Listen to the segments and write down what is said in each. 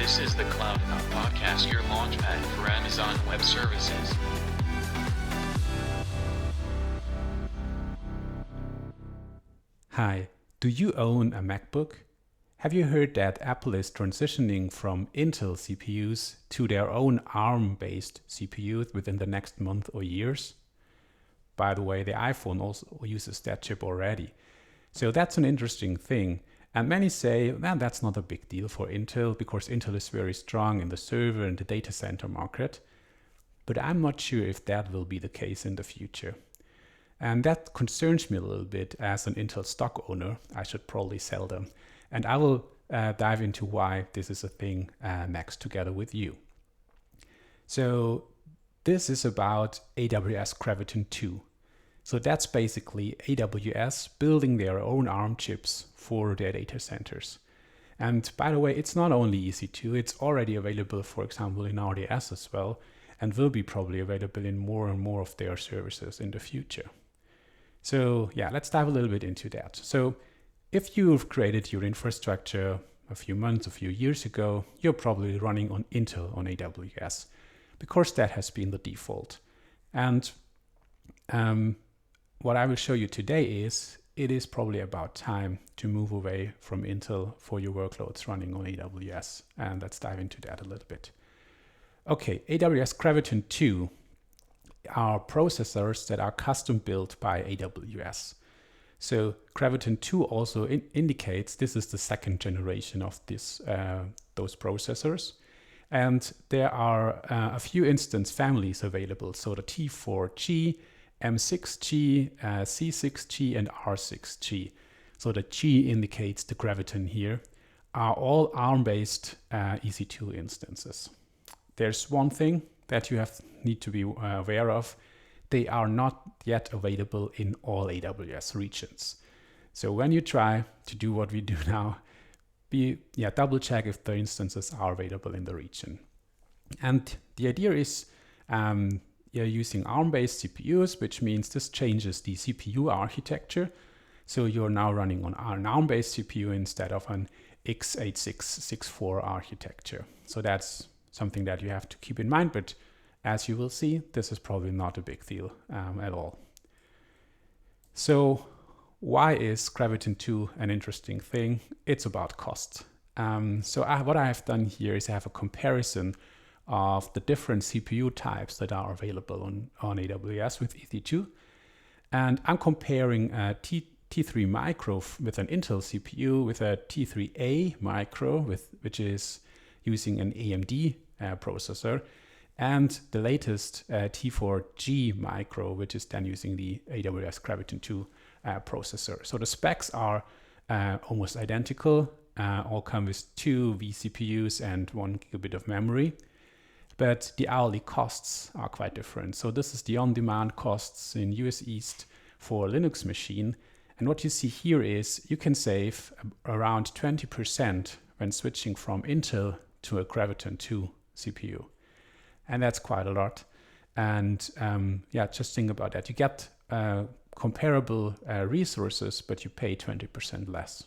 This is the cloudonaut podcast, your launchpad for Amazon Web Services. Hi, do you own a MacBook? Have you heard that Apple is transitioning from Intel CPUs to their own ARM-based CPUs within the next month or years? By the way, the iPhone also uses that chip already. So that's an interesting thing. And many say, well, that's not a big deal for Intel because Intel is very strong in the server and the data center market. But I'm not sure if that will be the case in the future. And that concerns me a little bit as an Intel stock owner. I should probably sell them. And I will dive into why this is a thing next together with you. So this is about AWS Graviton2. So that's basically AWS building their own ARM chips for their data centers. And by the way, it's not only EC2, it's already available, for example, in RDS as well, and will be probably available in more and more of their services in the future. So yeah, let's dive a little bit into that. So if you've created your infrastructure a few months, a few years ago, you're probably running on Intel on AWS because that has been the default. And what I will show you today is it is probably about time to move away from Intel for your workloads running on AWS. And let's dive into that a little bit. Okay, AWS Graviton2 are processors that are custom built by AWS. So Graviton2 also indicates this is the second generation of those processors. And there are a few instance families available. So the T4G, M6G, C6G, and R6G. So the G indicates the Graviton here, are all ARM-based EC2 instances. There's one thing that you need to be aware of. They are not yet available in all AWS regions. So when you try to do what we do now, double check if the instances are available in the region. And the idea is you're using ARM-based CPUs, which means this changes the CPU architecture. So you're now running on an ARM-based CPU instead of an x86-64 architecture. So that's something that you have to keep in mind, but as you will see, this is probably not a big deal at all. So why is Graviton2 an interesting thing? It's about cost. What I have done here is I have a comparison of the different CPU types that are available on AWS with EC2. And I'm comparing a T3 Micro with an Intel CPU with a T3A Micro, which is using an AMD processor, and the latest T4G Micro, which is then using the AWS Graviton2 processor. So the specs are almost identical, all come with 2 vCPUs and 1 gigabit of memory, but the hourly costs are quite different. So this is the on-demand costs in US East for a Linux machine. And what you see here is you can save around 20% when switching from Intel to a Graviton2 CPU. And that's quite a lot. And just think about that. You get comparable resources, but you pay 20% less.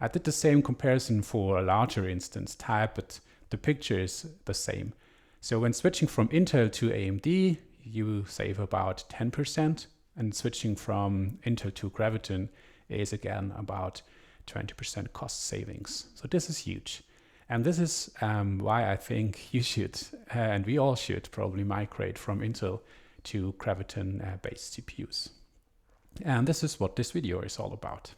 I did the same comparison for a larger instance type, but the picture is the same. So when switching from Intel to AMD, you save about 10%, and switching from Intel to Graviton is again about 20% cost savings. So this is huge. And this is why I think you should, and we all should probably migrate from Intel to Graviton-based CPUs. And this is what this video is all about.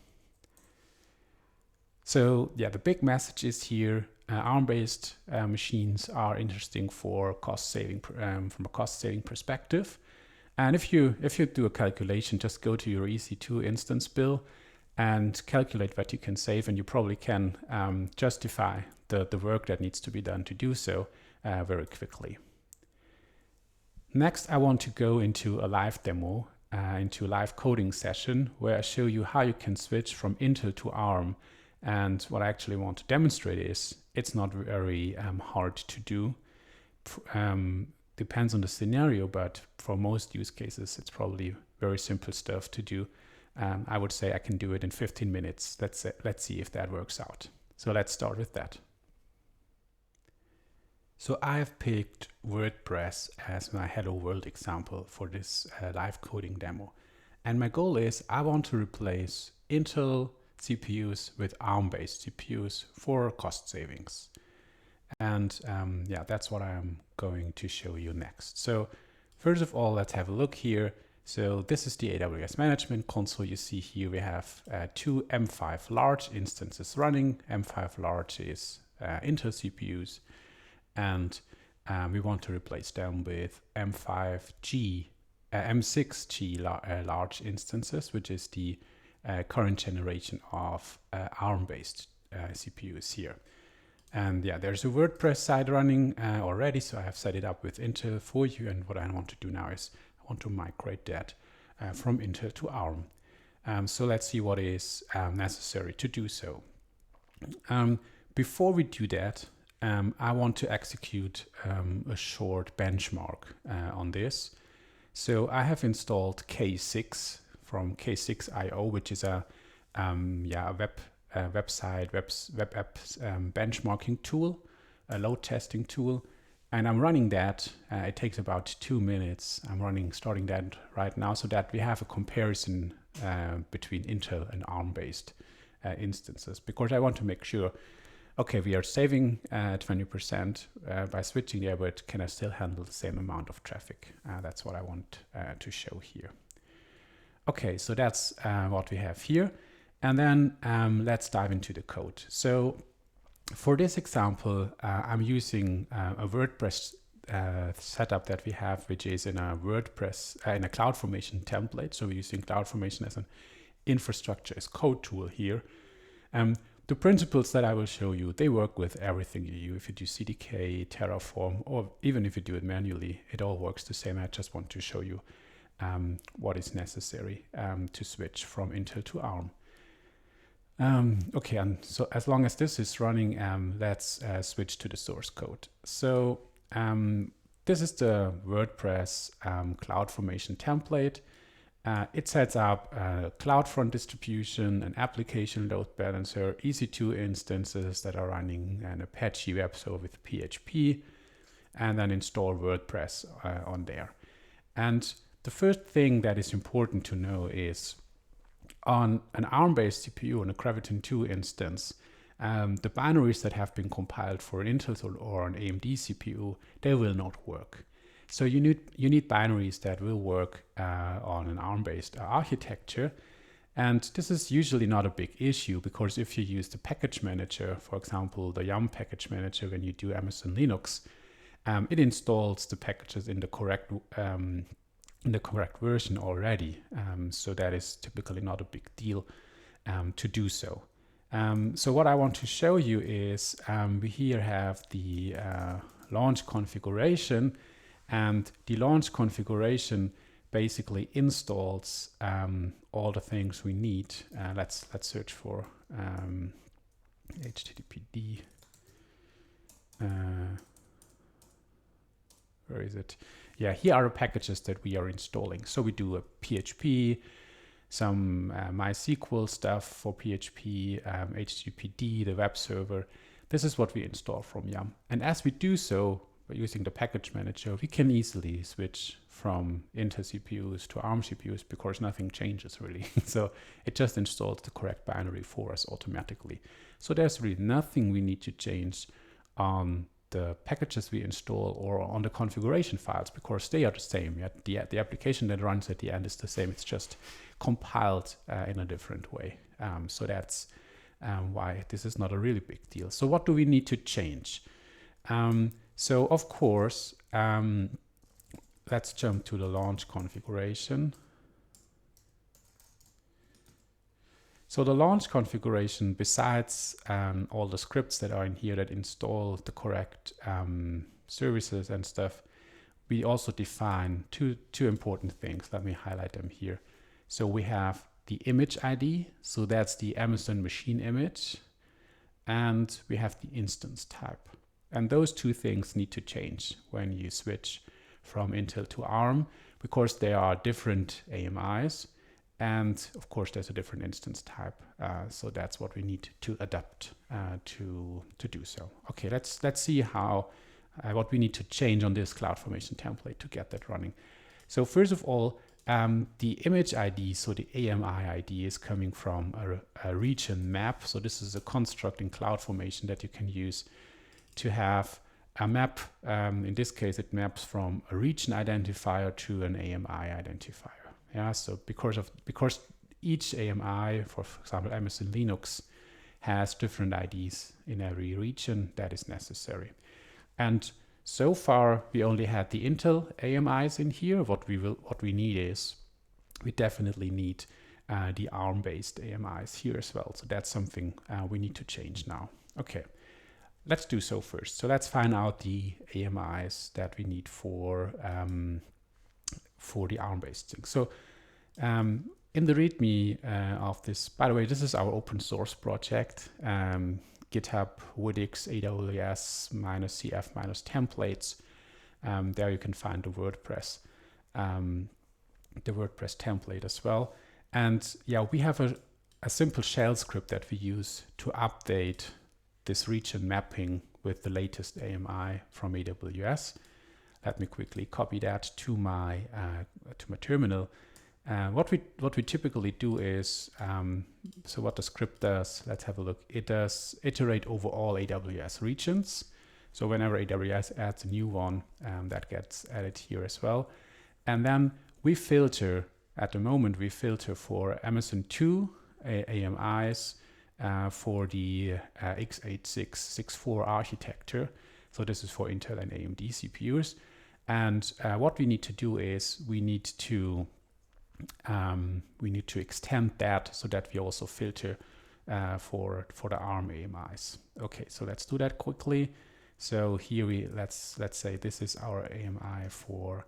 So the big message is here, ARM-based machines are interesting for cost saving from a cost saving perspective. And if you do a calculation, just go to your EC2 instance bill and calculate what you can save, and you probably can justify the work that needs to be done to do so very quickly. Next, I want to go into a live demo, into a live coding session where I show you how you can switch from Intel to ARM. And what I actually want to demonstrate is it's not very hard to do. Depends on the scenario, but for most use cases, it's probably very simple stuff to do. I would say I can do it in 15 minutes. Let's see if that works out. So let's start with that. So I've picked WordPress as my Hello World example for this live coding demo. And my goal is I want to replace Intel CPUs with ARM-based CPUs for cost savings. And yeah, that's what I'm going to show you next. So first of all, let's have a look here. So this is the AWS management console. You see here we have two M5 large instances running. M5 large is Intel CPUs. And we want to replace them with M6G large instances, which is the current generation of ARM-based CPUs here. And yeah, there's a WordPress site running already, so I have set it up with Intel for you. And what I want to do now is I want to migrate that from Intel to ARM. So let's see what is necessary to do so. Before we do that, I want to execute a short benchmark on this. So I have installed K6 from K6.io, which is a web apps benchmarking tool, a load testing tool, and I'm running that. It takes about 2 minutes. I'm starting that right now, so that we have a comparison between Intel and ARM-based instances, because I want to make sure. Okay, we are saving 20% by switching there, but can I still handle the same amount of traffic? That's what I want to show here. Okay, so that's what we have here. And then let's dive into the code. So for this example, I'm using a WordPress setup that we have, which is in a WordPress, in a CloudFormation template. So we're using CloudFormation as an infrastructure as code tool here. The principles that I will show you, they work with everything you use. If you do CDK, Terraform, or even if you do it manually, it all works the same. I just want to show you what is necessary to switch from Intel to ARM. Okay, and so as long as this is running, let's switch to the source code. So this is the WordPress CloudFormation template. It sets up a CloudFront distribution, an application load balancer, EC2 instances that are running an Apache web server with PHP, and then install WordPress on there. And the first thing that is important to know is on an ARM-based CPU, on a Graviton2 instance, the binaries that have been compiled for an Intel or an AMD CPU, they will not work. So you need binaries that will work on an ARM-based architecture. And this is usually not a big issue, because if you use the package manager, for example, the Yum package manager, when you do Amazon Linux, it installs the packages in the correct version already. So that is typically not a big deal to do so. So what I want to show you is we here have the launch configuration. And the launch configuration basically installs all the things we need. Let's search for HTTPD. Where is it? Yeah, here are the packages that we are installing. So we do a PHP, some MySQL stuff for PHP, HTTPD, the web server. This is what we install from Yum. And as we do so, using the package manager, we can easily switch from Intel CPUs to ARM CPUs because nothing changes really. So it just installs the correct binary for us automatically. So there's really nothing we need to change on the packages we install or on the configuration files, because they are the same. The application that runs at the end is the same. It's just compiled in a different way. So that's why this is not a really big deal. So what do we need to change? So of course, let's jump to the launch configuration. So the launch configuration, besides all the scripts that are in here that install the correct services and stuff, we also define two important things. Let me highlight them here. So we have the image ID, so that's the Amazon machine image, and we have the instance type. And those two things need to change when you switch from Intel to ARM, because there are different AMIs, and of course there's a different instance type. So that's what we need to adapt to do so. Okay, let's see how what we need to change on this CloudFormation template to get that running. So first of all, the image ID, so the AMI ID, is coming from a region map. So this is a construct in CloudFormation that you can use to have a map. In this case, it maps from a region identifier to an AMI identifier. Yeah, so because each AMI, for example, Amazon Linux, has different IDs in every region, that is necessary. And so far, we only had the Intel AMIs in here. What we need is, we definitely need the ARM-based AMIs here as well. So that's something we need to change now. Okay, let's do so first. So let's find out the AMIs that we need for the ARM-based thing. So in the README of this, by the way, this is our open source project. GitHub, Wix, AWS, -cf, -templates. There you can find the WordPress template as well. And yeah, we have a simple shell script that we use to update this region mapping with the latest AMI from AWS. Let me quickly copy that to my terminal. What we typically do is, so what the script does, let's have a look. It does iterate over all AWS regions. So whenever AWS adds a new one, that gets added here as well. And then we filter, at the moment, we filter for Amazon 2 AMIs for the x86-64 architecture. So this is for Intel and AMD CPUs. And what we need to do is we need to extend that so that we also filter for the ARM AMIs. Okay, so let's do that quickly. So here let's say this is our AMI for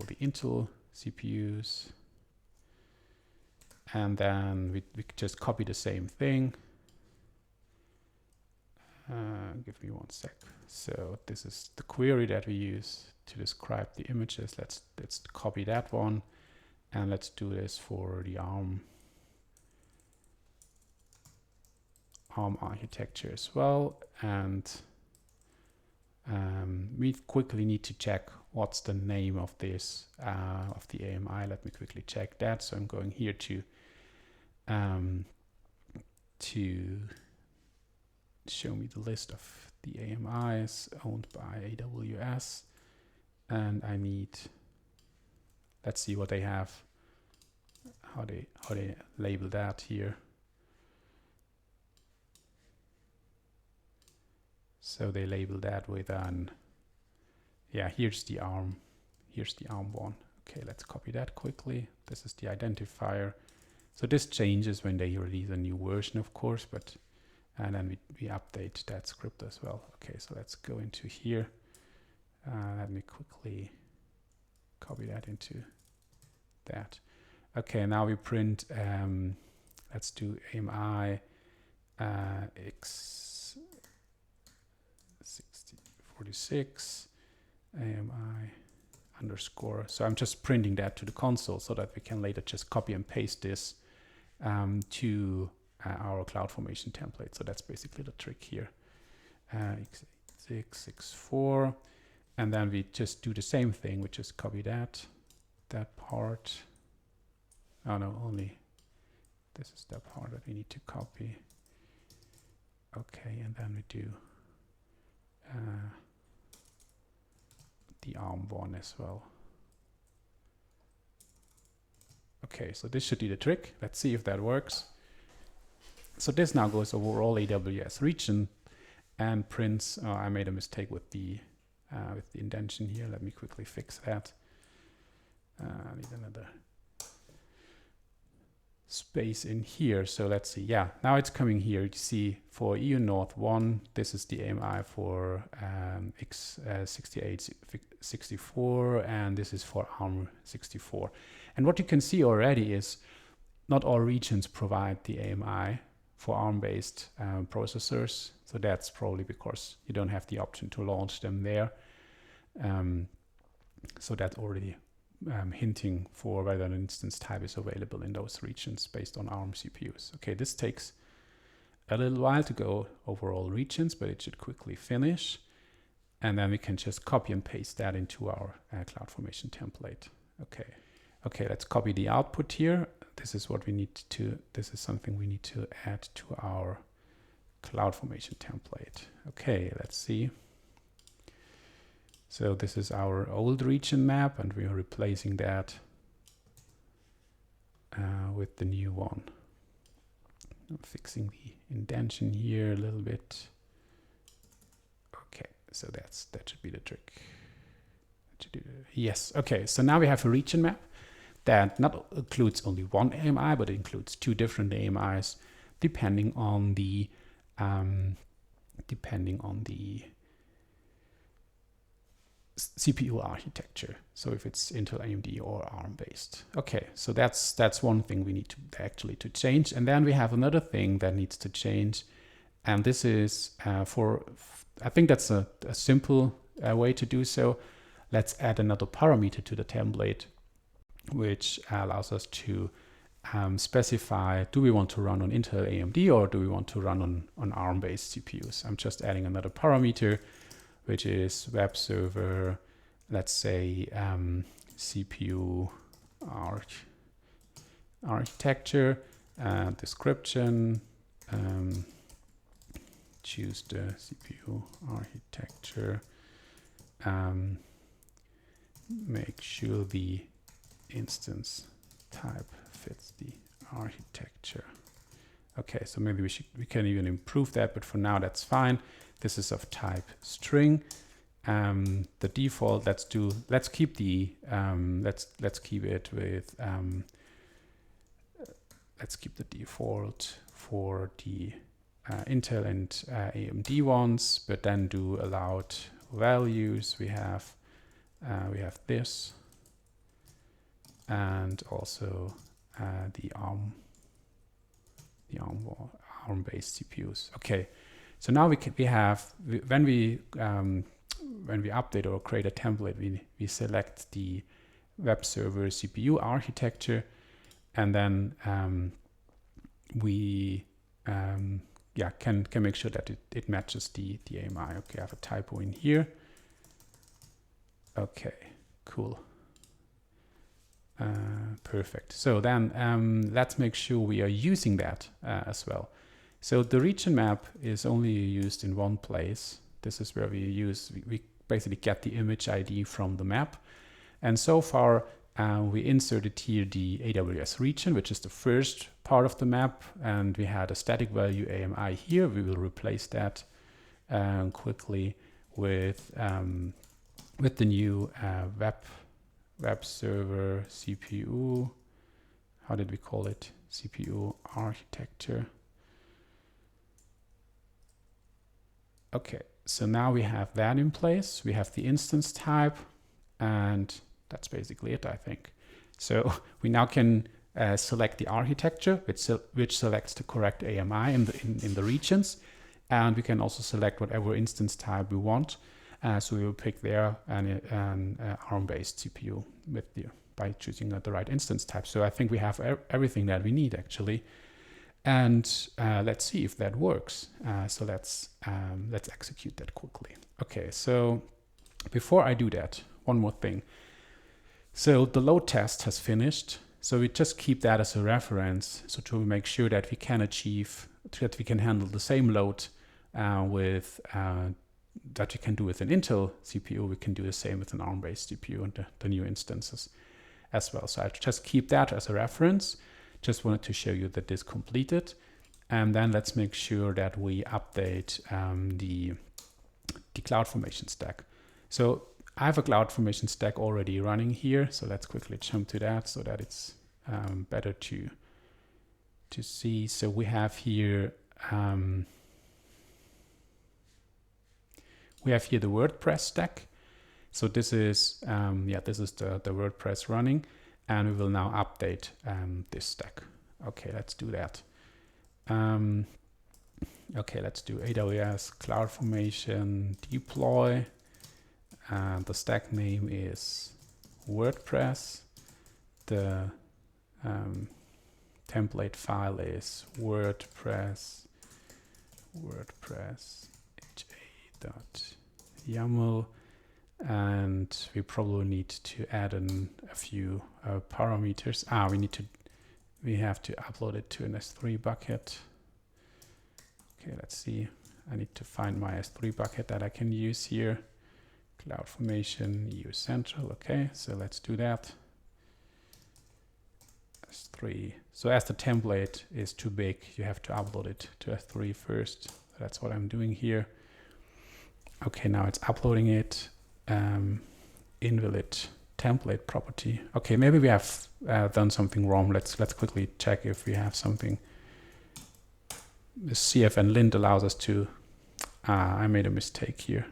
the Intel CPUs, and then we just copy the same thing. Give me 1 sec. So this is the query that we use to describe the images. Let's copy that one, and let's do this for the ARM architecture as well. And we quickly need to check what's the name of this of the AMI. Let me quickly check that. So I'm going here to show me the list of the AMIs owned by AWS, and I need, let's see what they have, how they label that here. So they label that with an, yeah, here's the ARM one. Okay, let's copy that quickly. This is the identifier. So this changes when they release a new version, of course, but and then we update that script as well. Okay, so let's go into here. Let me quickly copy that into that. Okay, now we print, let's do AMI x46 AMI underscore. So I'm just printing that to the console so that we can later just copy and paste this to our CloudFormation template. So that's basically the trick here. x86-64, and then we just do the same thing. We just copy that part. Oh no, only this is the part that we need to copy. Okay, and then we do the ARM one as well. Okay, so this should do the trick. Let's see if that works. So this now goes over all AWS region and prints. I made a mistake with the indentation here. Let me quickly fix that. I need another space in here. So let's see. Yeah, now it's coming here. You see for EU North 1, this is the AMI for x68-64, and this is for ARM 64. And what you can see already is not all regions provide the AMI for ARM-based processors. So that's probably because you don't have the option to launch them there. So that's already hinting for whether an instance type is available in those regions based on ARM CPUs. Okay, this takes a little while to go over all regions, but it should quickly finish. And then we can just copy and paste that into our CloudFormation template. Okay, let's copy the output here. This is what we need to, this is something we need to add to our CloudFormation template. Okay, let's see. So this is our old region map, and we are replacing that with the new one. I'm fixing the indentation here a little bit. Okay, so that should be the trick. Yes, okay, so now we have a region map that not includes only one AMI, but it includes two different AMIs depending on the CPU architecture. So if it's Intel, AMD, or ARM based. Okay, so that's one thing we need to actually change. And then we have another thing that needs to change, and this is I think that's a simple way to do so. Let's add another parameter to the template, which allows us to specify, do we want to run on Intel, AMD, or do we want to run on ARM-based CPUs? I'm just adding another parameter, which is web server, let's say CPU architecture, description, choose the CPU architecture, make sure the instance type fits the architecture. Okay, so maybe we can even improve that, but for now that's fine. This is of type string. The default, let's keep the let's keep it with let's keep the default for the Intel and AMD ones, but then do allowed values. We have this, and also the ARM-based CPUs. Okay, so now we have when we update or create a template, we select the web server CPU architecture, and then we can make sure that it matches the AMI. Okay, I have a typo in here. Okay, cool. Perfect. So then let's make sure we are using that as well. So the region map is only used in one place. This is where we basically get the image ID from the map. And so far we inserted here the AWS region, which is the first part of the map. And we had a static value AMI here. We will replace that quickly with the new web server CPU. How did we call it? CPU architecture. Okay, so now we have that in place. We have the instance type, and that's basically it, I think. So we now can select the architecture, which selects the correct AMI in the regions, and we can also select whatever instance type we want. So we will pick there an ARM-based CPU by choosing the right instance type. So I think we have everything that we need actually, and let's see if that works. So let's execute that quickly. Okay, so before I do that, one more thing. So the load test has finished. So we just keep that as a reference, so to make sure that we can handle the same load with that we can do with an Intel CPU. We can do the same with an ARM-based CPU and the new instances as well. So I just keep that as a reference. Just wanted to show you that this completed. And then let's make sure that we update the CloudFormation stack. So I have a CloudFormation stack already running here. So let's quickly jump to that so that it's better to see. So we have here the WordPress stack. So this is the WordPress running, and we will now update this stack. Okay, let's do that. Okay, let's do AWS CloudFormation deploy. The stack name is WordPress. The template file is WordPress WordPress ha.yaml, and we probably need to add in a few parameters. We have to upload it to an S3 bucket. Okay, let's see. I need to find my S3 bucket that I can use here. CloudFormation, EU Central. Okay, so let's do that. S3. So as the template is too big, you have to upload it to S3 first. That's what I'm doing here. Okay, now it's uploading it. Invalid template property. Okay, maybe we have done something wrong. Let's quickly check if we have something. The CF and lint allows us to. I made a mistake here.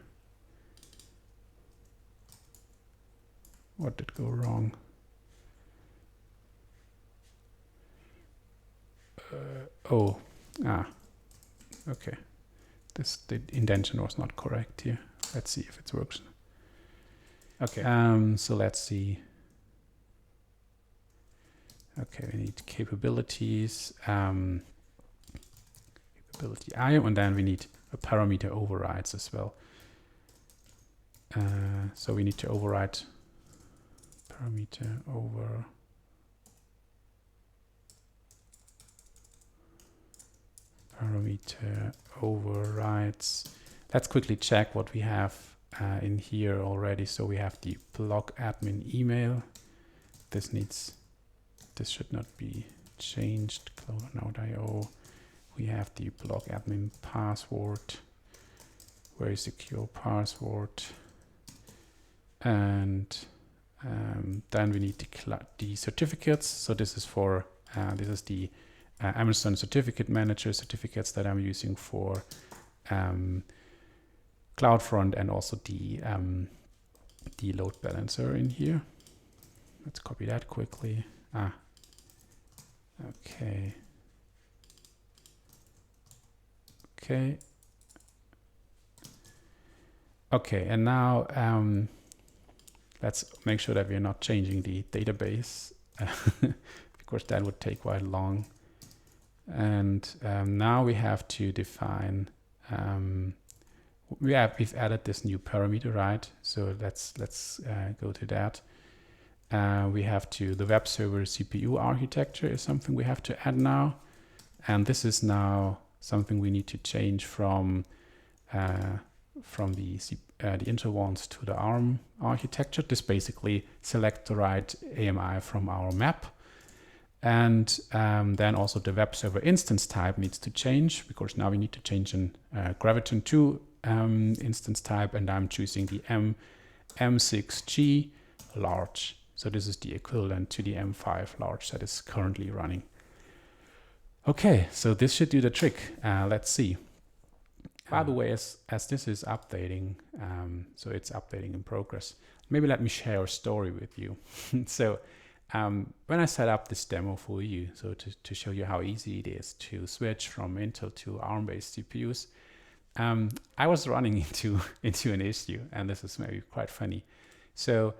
What did go wrong? Okay. The indentation was not correct here. Let's see if it works. Okay. So let's see. Okay, we need capabilities, capability IO, and then we need a parameter overrides as well. So we need to override parameter overrides. Let's quickly check what we have in here already. So we have the blog admin email. This should not be changed. cloudonaut.io. We have the blog admin password, very secure password, and then we need the certificates. So this is for this is the Amazon Certificate Manager certificates that I'm using for CloudFront, and also the load balancer in here. Let's copy that quickly. Okay. Okay, and now let's make sure that we're not changing the database because that would take quite long. And now we have to define. We've added this new parameter, right? So let's go to that. We have the web server CPU architecture is something we have to add now, and this is now something we need to change from the Intel ones to the ARM architecture. This basically select the right AMI from our map. And then also the web server instance type needs to change, because now we need to change an Graviton2 instance type, and I'm choosing the M6G large. So this is the equivalent to the M5 large that is currently running. Okay, so this should do the trick. Let's see. By the way, as this is updating, so it's updating in progress, maybe let me share a story with you. So when I set up this demo for you, so to show you how easy it is to switch from Intel to ARM-based CPUs, I was running into an issue, and this is maybe quite funny. So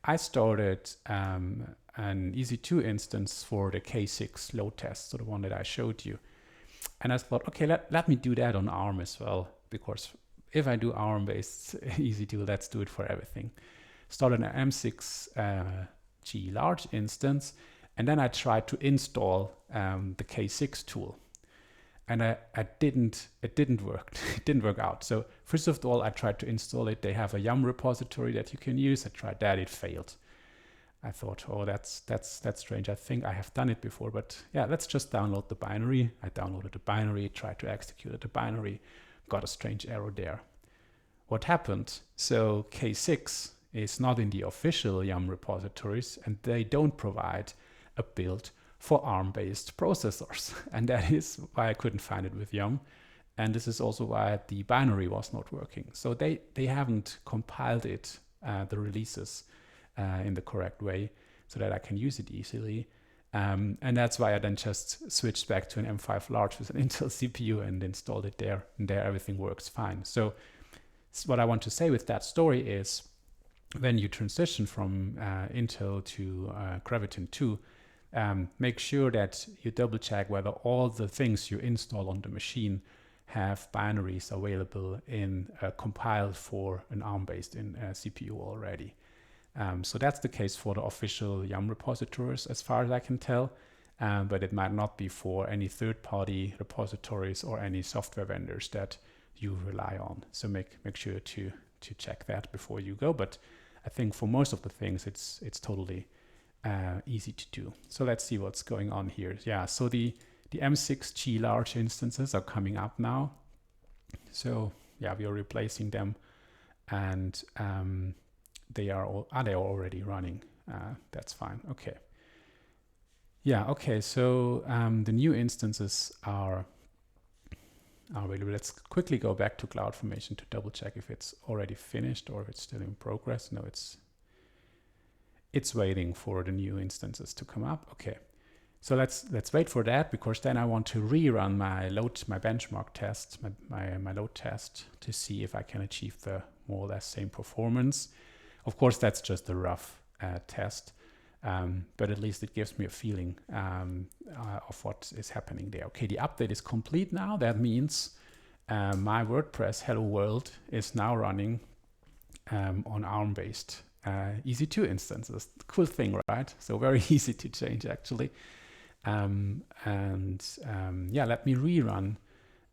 I started an EC2 instance for the K6 load test, so the one that I showed you. And I thought, okay, let me do that on ARM as well, because if I do ARM-based EC2, let's do it for everything. Started an M6G large instance, and then I tried to install the K6 tool. And it didn't work. It didn't work out. So first of all, I tried to install it. They have a YUM repository that you can use. I tried that, it failed. I thought, oh, that's strange. I think I have done it before, but yeah, let's just download the binary. I downloaded the binary, tried to execute the binary, got a strange error there. What happened? So K6 is not in the official YUM repositories, and they don't provide a build for ARM-based processors. And that is why I couldn't find it with YUM. And this is also why the binary was not working. So they haven't compiled it, the releases, in the correct way, so that I can use it easily. And that's why I then just switched back to an M5 large with an Intel CPU and installed it there. And there everything works fine. So what I want to say with that story is, when you transition from Intel to Graviton2, make sure that you double check whether all the things you install on the machine have binaries available in compiled for an ARM-based CPU already. So that's the case for the official YUM repositories as far as I can tell, but it might not be for any third-party repositories or any software vendors that you rely on. So make sure to check that before you go. But I think for most of the things, it's totally easy to do. So let's see what's going on here. Yeah, so the M6G large instances are coming up now. So yeah, we are replacing them, and they are already running. That's fine. Okay. Yeah. Okay. So the new instances are available. Let's quickly go back to CloudFormation to double check if it's already finished or if it's still in progress. No, it's waiting for the new instances to come up. Okay. So let's wait for that, because then I want to rerun my benchmark test, my load test, to see if I can achieve the more or less same performance. Of course, that's just a rough test, but at least it gives me a feeling of what is happening there. Okay, the update is complete now. That means my WordPress Hello World is now running on ARM-based EC2 instances. Cool thing, right? So very easy to change, actually. Yeah, let me rerun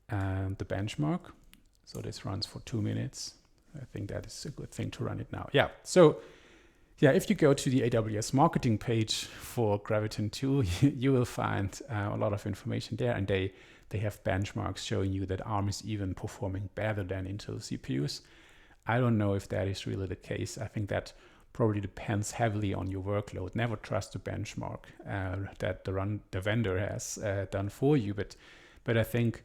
the benchmark. So this runs for 2 minutes. I think that is a good thing to run it now. Yeah, so yeah, if you go to the AWS marketing page for Graviton2, you will find a lot of information there, and they have benchmarks showing you that ARM is even performing better than Intel CPUs. I don't know if that is really the case. I think that probably depends heavily on your workload. Never trust the benchmark that the vendor has done for you, but I think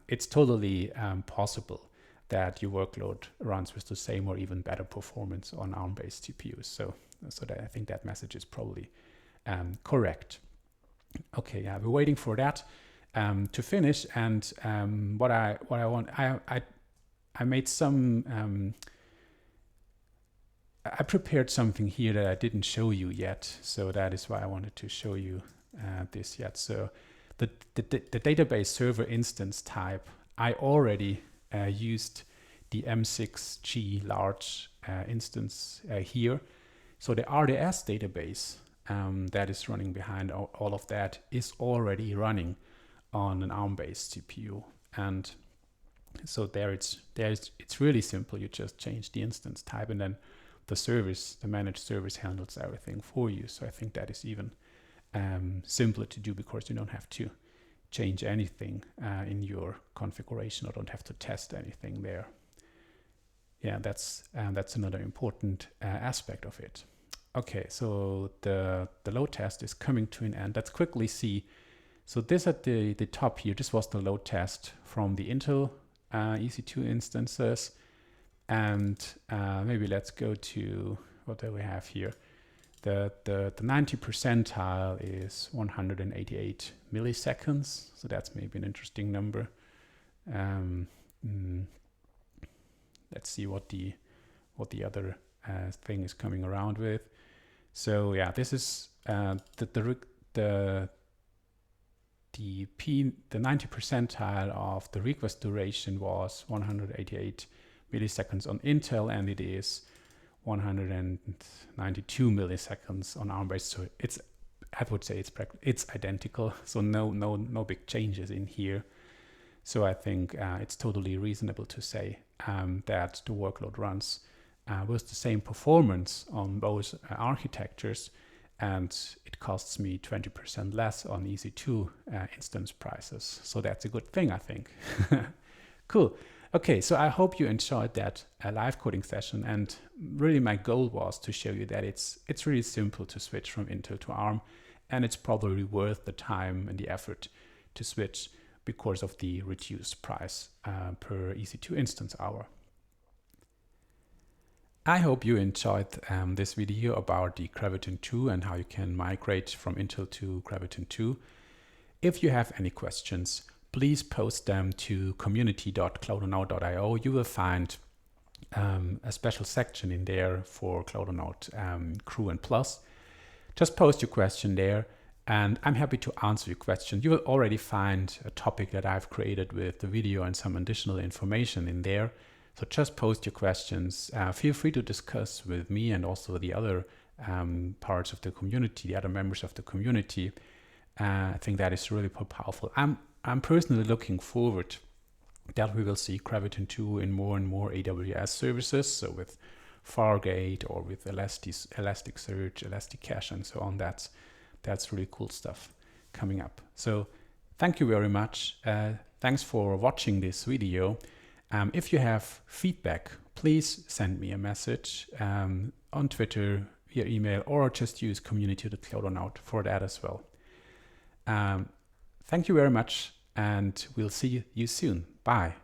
it's totally possible that your workload runs with the same or even better performance on ARM-based CPUs. So that I think that message is probably correct. Okay, yeah, we're waiting for that to finish. And what I want, I made some. I prepared something here that I didn't show you yet, so that is why I wanted to show you this yet. So the database server instance type, I already used the M6G large instance here. So the RDS database that is running behind all of that is already running on an ARM-based CPU, and so there it's really simple. You just change the instance type, and then the managed service handles everything for you. So I think that is even simpler to do, because you don't have to change anything in your configuration, or don't have to test anything there. Yeah, that's another important aspect of it. Okay, so the load test is coming to an end. Let's quickly see. So this at the top here, this was the load test from the Intel EC2 instances. And maybe let's go to what do we have here. The 90 percentile is 188 milliseconds. So that's maybe an interesting number. Let's see what the other thing is coming around with. So yeah, this is the 90 percentile of the request duration was 188 milliseconds on Intel, and it is 192 milliseconds on ARM-based. So I would say it's identical. So no big changes in here. So I think it's totally reasonable to say that the workload runs with the same performance on both architectures, and it costs me 20% less on EC2 instance prices. So that's a good thing, I think. Cool. Okay, so I hope you enjoyed that live coding session, and really my goal was to show you that it's really simple to switch from Intel to ARM, and it's probably worth the time and the effort to switch because of the reduced price per EC2 instance hour. I hope you enjoyed this video about the Graviton2 and how you can migrate from Intel to Graviton2. If you have any questions, please post them to community.cloudonaut.io. You will find a special section in there for Cloudonaut Crew and Plus. Just post your question there, and I'm happy to answer your question. You will already find a topic that I've created with the video and some additional information in there. So just post your questions. Feel free to discuss with me and also the other parts of the community, the other members of the community. I think that is really powerful. I'm personally looking forward that we will see Graviton2 in more and more AWS services. So with Fargate or with Elasticsearch, Elasticache, and so on. That's really cool stuff coming up. So thank you very much. Thanks for watching this video. If you have feedback, please send me a message on Twitter, via email, or just use community.cloudonaut for that as well. Thank you very much, and we'll see you soon. Bye.